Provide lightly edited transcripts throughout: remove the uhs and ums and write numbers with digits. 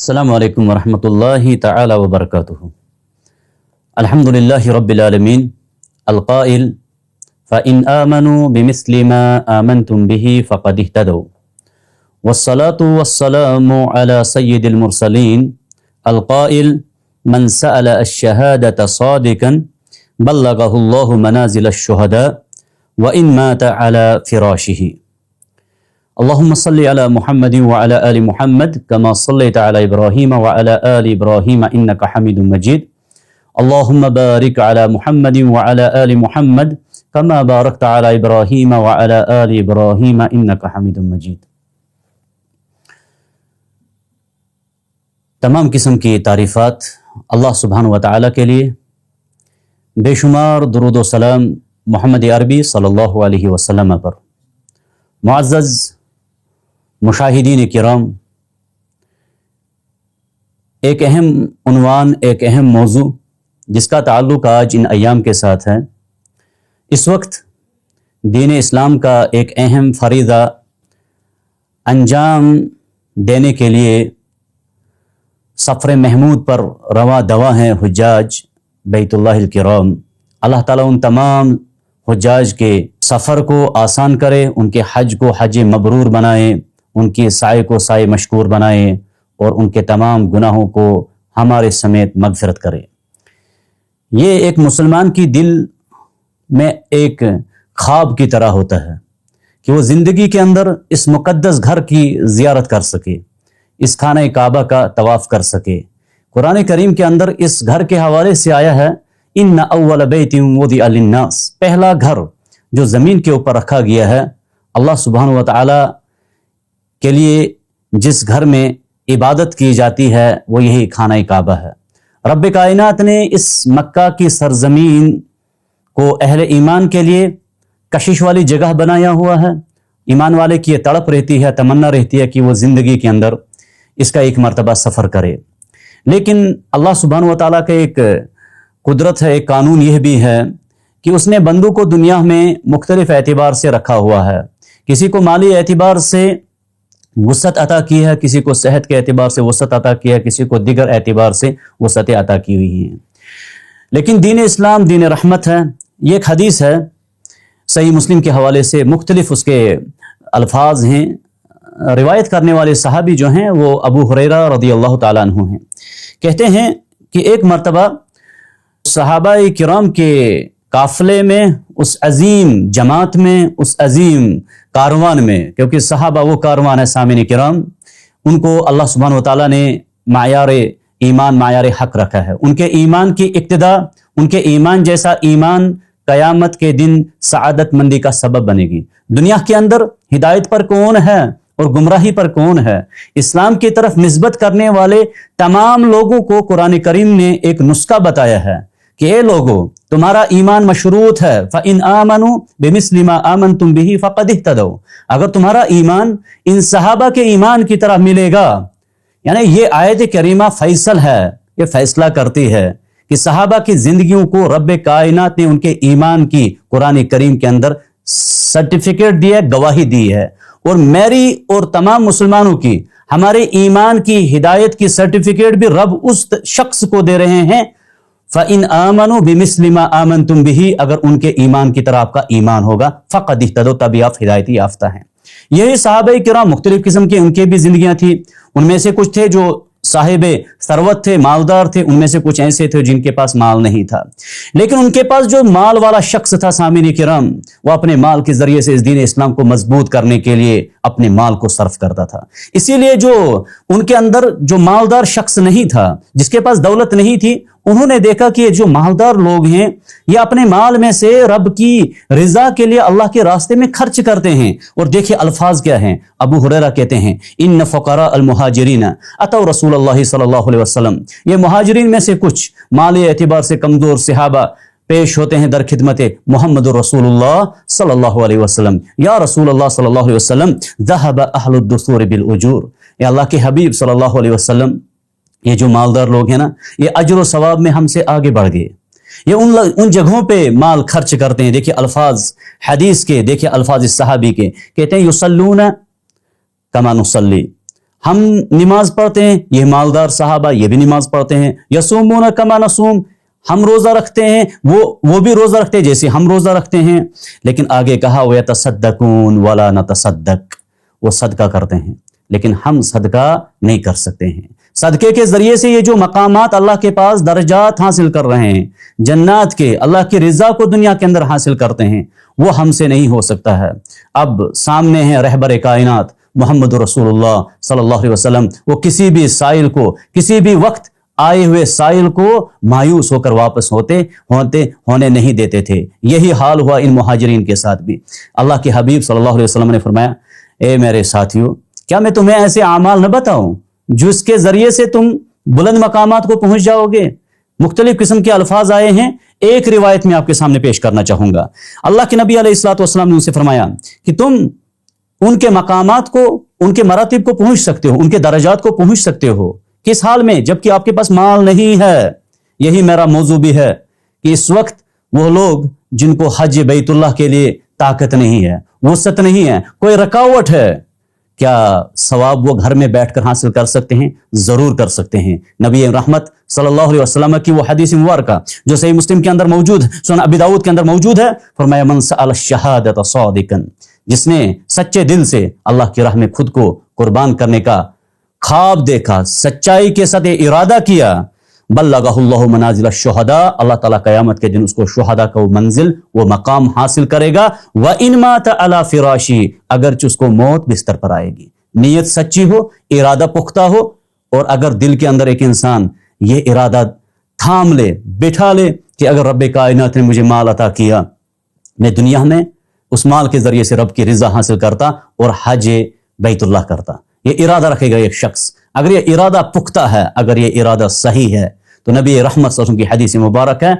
السلام علیکم ورحمۃ اللہ تعالی وبرکاتہ۔ الحمد للہ رب العالمین القائل فإن آمنوا بمثل ما آمنتم به فقد اهتدوا والصلاة والسلام على سید المرسلین القائل من سأل الشهادة صادقا بلغه الله منازل الشهداء وإن مات على فراشه۔ اللهم صل على محمد وعلى آل محمد كما صليت على إبراهيم وعلى آل إبراهيم إنك حميد مجيد۔ اللهم بارك على محمد وعلى آل محمد كما باركت على إبراهيم وعلى آل إبراهيم إنك حميد مجيد۔ تمام قسم کی تعریفات اللہ سبحانہ و تعالیٰ کے لیے، بے شمار درود و سلام محمد عربی صلی اللہ علیہ وسلم پر۔ معزز مشاہدین کرام، ایک اہم عنوان، ایک اہم موضوع جس کا تعلق آج ان ایام کے ساتھ ہے۔ اس وقت دین اسلام کا ایک اہم فریضہ انجام دینے کے لیے سفر محمود پر رواں دوا ہیں حجاج بیت اللہ الکرام۔ اللہ تعالیٰ ان تمام حجاج کے سفر کو آسان کرے، ان کے حج کو حج مبرور بنائے، ان کی سعی کو سعی مشکور بنائے اور ان کے تمام گناہوں کو ہمارے سمیت مغفرت کرے۔ یہ ایک مسلمان کی دل میں ایک خواب کی طرح ہوتا ہے کہ وہ زندگی کے اندر اس مقدس گھر کی زیارت کر سکے، اس خانہ کعبہ کا طواف کر سکے۔ قرآن کریم کے اندر اس گھر کے حوالے سے آیا ہے ان اول بیت وضع للناس، پہلا گھر جو زمین کے اوپر رکھا گیا ہے اللہ سبحانہ و تعالی کے لیے، جس گھر میں عبادت کی جاتی ہے وہ یہی خانہ کعبہ ہے۔ رب کائنات نے اس مکہ کی سرزمین کو اہل ایمان کے لیے کشش والی جگہ بنایا ہوا ہے۔ ایمان والے کی یہ تڑپ رہتی ہے، تمنا رہتی ہے کہ وہ زندگی کے اندر اس کا ایک مرتبہ سفر کرے، لیکن اللہ سبحانہ و تعالیٰ کا ایک قدرت ہے، ایک قانون یہ بھی ہے کہ اس نے بندوں کو دنیا میں مختلف اعتبار سے رکھا ہوا ہے۔ کسی کو مالی اعتبار سے وسعت عطا کی ہے، کسی کو صحت کے اعتبار سے وسعت عطا کی ہے، کسی کو دیگر اعتبار سے وسعت عطا کی ہوئی ہیں، لیکن دین اسلام دین رحمت ہے۔ یہ ایک حدیث ہے صحیح مسلم کے حوالے سے، مختلف اس کے الفاظ ہیں۔ روایت کرنے والے صحابی جو ہیں وہ ابو ہریرہ رضی اللہ تعالیٰ عنہ ہیں۔ کہتے ہیں کہ ایک مرتبہ صحابہ کرام کے قافلے میں، اس عظیم جماعت میں، اس عظیم کاروان میں، کیونکہ صحابہ وہ کاروان ہے سامعین کرام، ان کو اللہ سبحانہ و تعالیٰ نے معیار ایمان، معیار حق رکھا ہے۔ ان کے ایمان کی اقتدا، ان کے ایمان جیسا ایمان قیامت کے دن سعادت مندی کا سبب بنے گی۔ دنیا کے اندر ہدایت پر کون ہے اور گمراہی پر کون ہے، اسلام کی طرف نسبت کرنے والے تمام لوگوں کو قرآن کریم نے ایک نسخہ بتایا ہے کہ اے لوگو، تمہارا ایمان مشروط ہے فَإِنْ آمَنُوا بِمِثْلِ مَا آمَنْتُمْ بِهِ فَقَدْ اهْتَدَوْا، اگر تمہارا ایمان ان صحابہ کے ایمان کی طرح ملے گا، یعنی یہ آیت کریمہ فیصل ہے، یہ فیصلہ کرتی ہے کہ صحابہ کی زندگیوں کو رب کائنات نے ان کے ایمان کی قرآن کریم کے اندر سرٹیفکیٹ دی ہے، گواہی دی ہے، اور میری اور تمام مسلمانوں کی، ہمارے ایمان کی ہدایت کی سرٹیفکیٹ بھی رب اس شخص کو دے رہے ہیں فَإِنْ آمَنُوا بِمِثْلِ مَا آمَنْتُمْ بِهِ، اگر ان کے ایمان کی طرح آپ کا ایمان ہوگا فَقَدْ اهْتَدَوْا، تبھی آپ ہدایت یافتہ ہیں۔ یہی صحابہ کرام مختلف قسم کے ان کے بھی زندگیاں تھیں، ان میں سے کچھ تھے جو صاحب ثروت تھے، مالدار تھے، ان میں سے کچھ ایسے تھے جن کے پاس مال نہیں تھا، لیکن ان کے پاس جو مال والا شخص تھا سامعین کرام، وہ اپنے مال کے ذریعے سے اس دین اسلام کو مضبوط کرنے کے لیے اپنے مال کو صرف کرتا تھا۔ اسی لیے جو ان کے اندر جو مالدار شخص نہیں تھا، جس کے پاس دولت نہیں تھی، انہوں نے دیکھا کہ جو مالدار لوگ ہیں یہ اپنے مال میں سے رب کی رضا کے لیے اللہ کے راستے میں خرچ کرتے ہیں، اور دیکھیں الفاظ کیا ہیں۔ ابو ہریرہ کہتے ہیں ان فقراء المہاجرین اتوا رسول اللہ صلی اللہ علیہ وسلم، یہ مہاجرین میں سے کچھ مالی اعتبار سے کمزور صحابہ پیش ہوتے ہیں در خدمت محمد رسول اللہ صلی اللہ علیہ وسلم، یا رسول اللہ صلی اللہ علیہ وسلم ذهب اہل الدثور بالاجور، یا اللہ کے حبیب صلی اللہ علیہ وسلم، یہ جو مالدار لوگ ہیں نا، یہ اجر و ثواب میں ہم سے آگے بڑھ گئے، یہ ان جگہوں پہ مال خرچ کرتے ہیں۔ دیکھیں الفاظ حدیث کے، دیکھیں الفاظ صحابی کے، کہتے ہیں یصلون کما نصلی، ہم نماز پڑھتے ہیں، یہ مالدار صحابہ یہ بھی نماز پڑھتے ہیں، یصومون کما نصوم، ہم روزہ رکھتے ہیں، وہ بھی روزہ رکھتے ہیں جیسے ہم روزہ رکھتے ہیں، لیکن آگے کہا وَيَتَصَدَّقُونَ وَلَا نَتَصَدَّقُ، وہ صدقہ کرتے ہیں لیکن ہم صدقہ نہیں کر سکتے ہیں۔ صدقے کے ذریعے سے یہ جو مقامات اللہ کے پاس درجات حاصل کر رہے ہیں، جنات کے، اللہ کی رضا کو دنیا کے اندر حاصل کرتے ہیں، وہ ہم سے نہیں ہو سکتا ہے۔ اب سامنے ہیں رہبر کائنات محمد رسول اللہ صلی اللہ علیہ وسلم، وہ کسی بھی سائل کو، کسی بھی وقت آئے ہوئے سائل کو مایوس ہو کر واپس ہونے نہیں دیتے تھے۔ یہی حال ہوا ان مہاجرین کے ساتھ بھی۔ اللہ کے حبیب صلی اللہ علیہ وسلم نے فرمایا، اے میرے ساتھیو، کیا میں تمہیں ایسے اعمال نہ بتاؤں جس کے ذریعے سے تم بلند مقامات کو پہنچ جاؤ گے؟ مختلف قسم کے الفاظ آئے ہیں، ایک روایت میں آپ کے سامنے پیش کرنا چاہوں گا۔ اللہ کے نبی علیہ الصلوۃ والسلام نے ان سے فرمایا کہ تم ان کے مقامات کو، ان کے مراتب کو پہنچ سکتے ہو، ان کے درجات کو پہنچ سکتے ہو۔ کس حال میں؟ جبکہ آپ کے پاس مال نہیں ہے۔ یہی میرا موضوع بھی ہے کہ اس وقت وہ لوگ جن کو حج بیت اللہ کے لیے طاقت نہیں ہے، وسعت نہیں ہے، کوئی رکاوٹ ہے، کیا ثواب وہ گھر میں بیٹھ کر حاصل کر سکتے ہیں؟ ضرور کر سکتے ہیں۔ نبی رحمت صلی اللہ علیہ وسلم کی وہ حدیث مبارکہ جو صحیح مسلم کے اندر موجود، سنن ابی داؤد کے اندر موجود ہے، فرمایا من سأل الشہادۃ صادقا، جس نے سچے دل سے اللہ کی راہ میں خود کو قربان کرنے کا خواب دیکھا، سچائی کے ساتھ ارادہ کیا، بلغہ اللہ منازل الشہداء، اللہ تعالیٰ قیامت کے دن اس کو شہداء کا وہ منزل، وہ مقام حاصل کرے گا۔ وَإِن مَاتَ عَلَى فِرَاشِهِ، اگرچہ اس کو موت بستر پر آئے گی، نیت سچی ہو، ارادہ پختہ ہو، اور اگر دل کے اندر ایک انسان یہ ارادہ تھام لے، بٹھا لے کہ اگر رب کائنات نے مجھے مال عطا کیا، میں دنیا میں اس مال کے ذریعے سے رب کی رضا حاصل کرتا اور حج بیت اللہ کرتا، یہ ارادہ رکھے گا ایک شخص۔ اگر یہ ارادہ پختہ ہے، اگر یہ ارادہ صحیح ہے، تو نبی رحمت صلی اللہ علیہ وسلم کی حدیث مبارک ہے،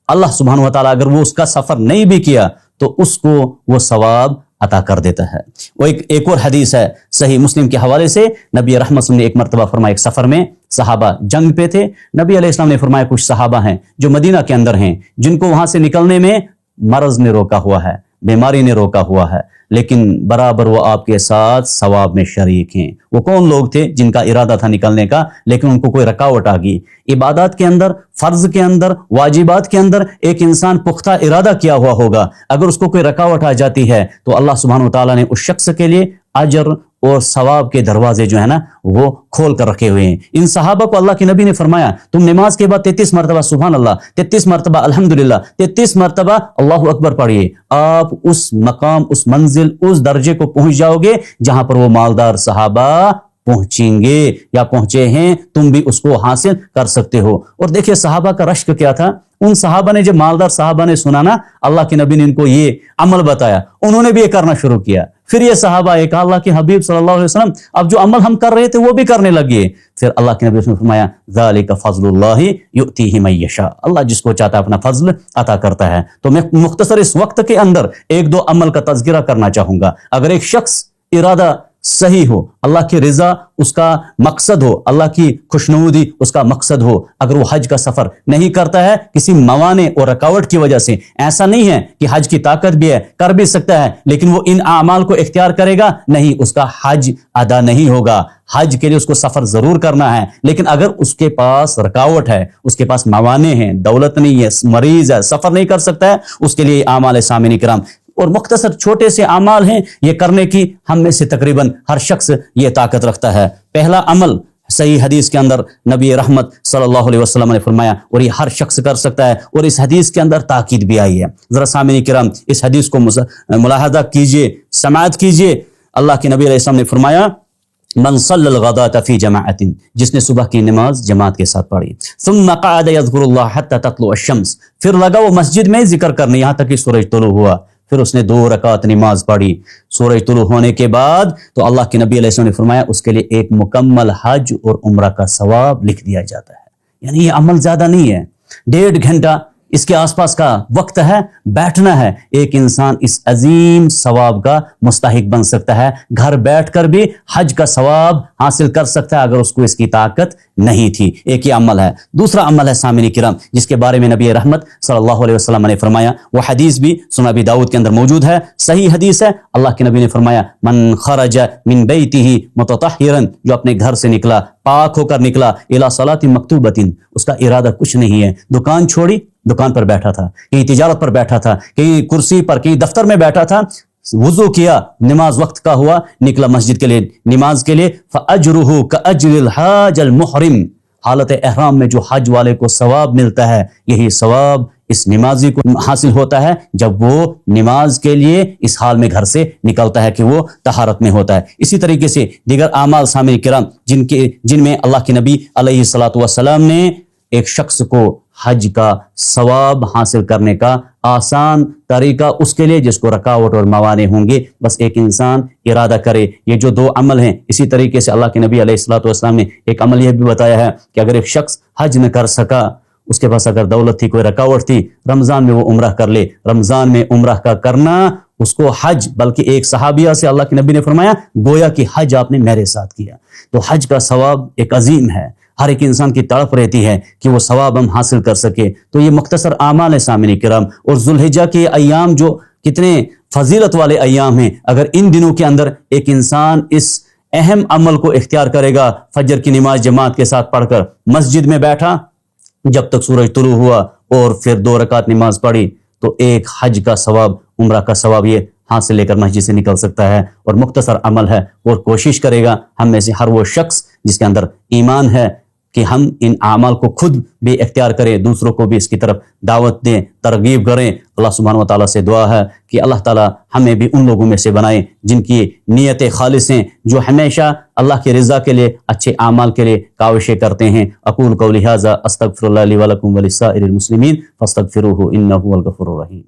اللہ سبحانہ و تعالیٰ اگر وہ اس کا سفر نہیں بھی کیا تو اس کو وہ ثواب عطا کر دیتا ہے۔ وہ ایک اور حدیث ہے صحیح مسلم کے حوالے سے، نبی رحمت صلی اللہ علیہ وسلم نے ایک مرتبہ فرمایا، ایک سفر میں صحابہ جنگ پہ تھے، نبی علیہ السلام نے فرمایا کچھ صحابہ ہیں جو مدینہ کے اندر ہیں، جن کو وہاں سے نکلنے میں مرض نے روکا ہوا ہے، بیماری نے روکا ہوا ہے، لیکن برابر وہ آپ کے ساتھ ثواب میں شریک ہیں۔ وہ کون لوگ تھے جن کا ارادہ تھا نکلنے کا لیکن ان کو کوئی رکاوٹ آ گئی؟ عبادات کے اندر، فرض کے اندر، واجبات کے اندر ایک انسان پختہ ارادہ کیا ہوا ہوگا، اگر اس کو کوئی رکاوٹ آ جاتی ہے تو اللہ سبحانہ و تعالیٰ نے اس شخص کے لیے اجر اور ثواب کے دروازے جو ہے نا وہ کھول کر رکھے ہوئے ہیں۔ ان صحابہ کو اللہ کے نبی نے فرمایا تم نماز کے بعد 33 مرتبہ سبحان اللہ، 33 مرتبہ الحمدللہ، 33 مرتبہ اللہ اکبر پڑھیے، آپ اس مقام، اس منزل، اس درجے کو پہنچ جاؤ گے جہاں پر وہ مالدار صحابہ پہنچیں گے یا پہنچے ہیں، تم بھی اس کو حاصل کر سکتے ہو۔ اور دیکھیے صحابہ کا رشک کیا تھا، ان صحابہ نے، جب مالدار صحابہ نے سنا نا اللہ کے نبی نے ان کو یہ عمل بتایا، انہوں نے بھی یہ کرنا شروع کیا۔ پھر یہ صحابہ ایک اللہ کے حبیب صلی اللہ علیہ وسلم اب جو عمل ہم کر رہے تھے وہ بھی کرنے لگے۔ پھر اللہ کے نبی نے فرمایا ذالک فضل اللہ یؤتیہ من یشاء، اللہ جس کو چاہتا ہے اپنا فضل عطا کرتا ہے۔ تو میں مختصر اس وقت کے اندر ایک دو عمل کا تذکرہ کرنا چاہوں گا۔ اگر ایک شخص ارادہ صحیح ہو، اللہ کی رضا اس کا مقصد ہو، اللہ کی خوشنودی اس کا مقصد ہو، اگر وہ حج کا سفر نہیں کرتا ہے کسی موانع اور رکاوٹ کی وجہ سے، ایسا نہیں ہے کہ حج کی طاقت بھی ہے، کر بھی سکتا ہے لیکن وہ ان اعمال کو اختیار کرے گا، نہیں، اس کا حج ادا نہیں ہوگا۔ حج کے لیے اس کو سفر ضرور کرنا ہے، لیکن اگر اس کے پاس رکاوٹ ہے، اس کے پاس موانع ہیں، دولت نہیں ہے، مریض ہے، سفر نہیں کر سکتا ہے، اس کے لیے اعمال سامعین کرام اور مختصر چھوٹے سے اعمال ہیں، یہ کرنے کی ہم میں سے تقریباً ہر شخص یہ طاقت رکھتا ہے۔ پہلا عمل صحیح حدیث کے اندر نبی رحمت صلی اللہ علیہ وسلم نے فرمایا اور یہ ہر شخص کر سکتا ہے، اور اس حدیث کے اندر تاکید بھی آئی ہے۔ ذرا سامعین کرام اس حدیث کو ملاحظہ کیجئے، سماعت کیجئے۔ اللہ کے نبی علیہ السلام نے فرمایا من صلی الغداۃ فی جماعۃ، جس نے صبح کی نماز جماعت کے ساتھ پڑھی، ثم قعد یذکر اللہ حتی تطلع الشمس، پھر لگا وہ مسجد میں ذکر کرنے یہاں تک کہ سورج طلوع ہوا، پھر اس نے 2 رکعت نماز پڑھی سورج طلوع ہونے کے بعد، تو اللہ کے نبی علیہ السلام نے فرمایا اس کے لیے ایک مکمل حج اور عمرہ کا ثواب لکھ دیا جاتا ہے۔ یعنی یہ عمل زیادہ نہیں ہے، 1.5 گھنٹہ اس کے آس پاس کا وقت ہے، بیٹھنا ہے، ایک انسان اس عظیم ثواب کا مستحق بن سکتا ہے، گھر بیٹھ کر بھی حج کا ثواب حاصل کر سکتا ہے اگر اس کو اس کی طاقت نہیں تھی۔ ایک یہ عمل ہے۔ دوسرا عمل ہے سامعین کرام جس کے بارے میں نبی رحمت صلی اللہ علیہ وسلم نے فرمایا، وہ حدیث بھی سنن ابی داؤد کے اندر موجود ہے، صحیح حدیث ہے۔ اللہ کے نبی نے فرمایا، من خرج من بیتہ متطہرا، جو اپنے گھر سے نکلا، پاک ہو کر نکلا، الی صلاۃ مکتوبۃ، اس کا ارادہ کچھ نہیں ہے، دکان چھوڑی، دکان پر بیٹھا تھا، کہیں تجارت پر بیٹھا تھا، کہیں کرسی پر، کہیں دفتر میں بیٹھا تھا، وضو کیا، نماز وقت کا ہوا، نکلا مسجد کے لیے نماز کے لیے، فاجرہ کاجر الحاج المحرم، حالت احرام میں جو حج والے کو ثواب ملتا ہے، یہی ثواب اس نمازی کو حاصل ہوتا ہے جب وہ نماز کے لیے اس حال میں گھر سے نکلتا ہے کہ وہ طہارت میں ہوتا ہے۔ اسی طریقے سے دیگر اعمال سامعین کرام جن میں اللہ کے نبی علیہ الصلاۃ والسلام نے ایک شخص کو حج کا ثواب حاصل کرنے کا آسان طریقہ اس کے لیے جس کو رکاوٹ اور موانع ہوں گے، بس ایک انسان ارادہ کرے۔ یہ جو دو عمل ہیں، اسی طریقے سے اللہ کے نبی علیہ الصلاۃ والسلام نے ایک عمل یہ بھی بتایا ہے کہ اگر ایک شخص حج نہ کر سکا، اس کے پاس اگر دولت تھی، کوئی رکاوٹ تھی، رمضان میں وہ عمرہ کر لے۔ رمضان میں عمرہ کا کرنا اس کو حج، بلکہ ایک صحابیہ سے اللہ کے نبی نے فرمایا، گویا کہ حج آپ نے میرے ساتھ کیا۔ تو حج کا ثواب ایک عظیم ہے، ہر ایک انسان کی تڑپ رہتی ہے کہ وہ ثواب ہم حاصل کر سکے۔ تو یہ مختصر اعمال ہے سامعین کرام، اور ذوالحجہ کے ایام جو کتنے فضیلت والے ایام ہیں، اگر ان دنوں کے اندر ایک انسان اس اہم عمل کو اختیار کرے گا، فجر کی نماز جماعت کے ساتھ پڑھ کر مسجد میں بیٹھا جب تک سورج طلوع ہوا اور پھر 2 رکعت نماز پڑھی، تو ایک حج کا ثواب، عمرہ کا ثواب یہ حاصل لے کر مسجد سے نکل سکتا ہے۔ اور مختصر عمل ہے، اور کوشش کرے گا ہم میں سے ہر وہ شخص جس کے اندر ایمان ہے کہ ہم ان اعمال کو خود بھی اختیار کریں، دوسروں کو بھی اس کی طرف دعوت دیں، ترغیب کریں۔ اللہ سبحانہ و تعالیٰ سے دعا ہے کہ اللہ تعالیٰ ہمیں بھی ان لوگوں میں سے بنائیں جن کی نیتیں خالص ہیں، جو ہمیشہ اللہ کی رضا کے لیے، اچھے اعمال کے لیے کاوشیں کرتے ہیں۔ اقول قولی ھذا استغفر اللہ لی ولکم ولسائر المسلمین فاستغفروہ انہ هو الغفور الرحیم۔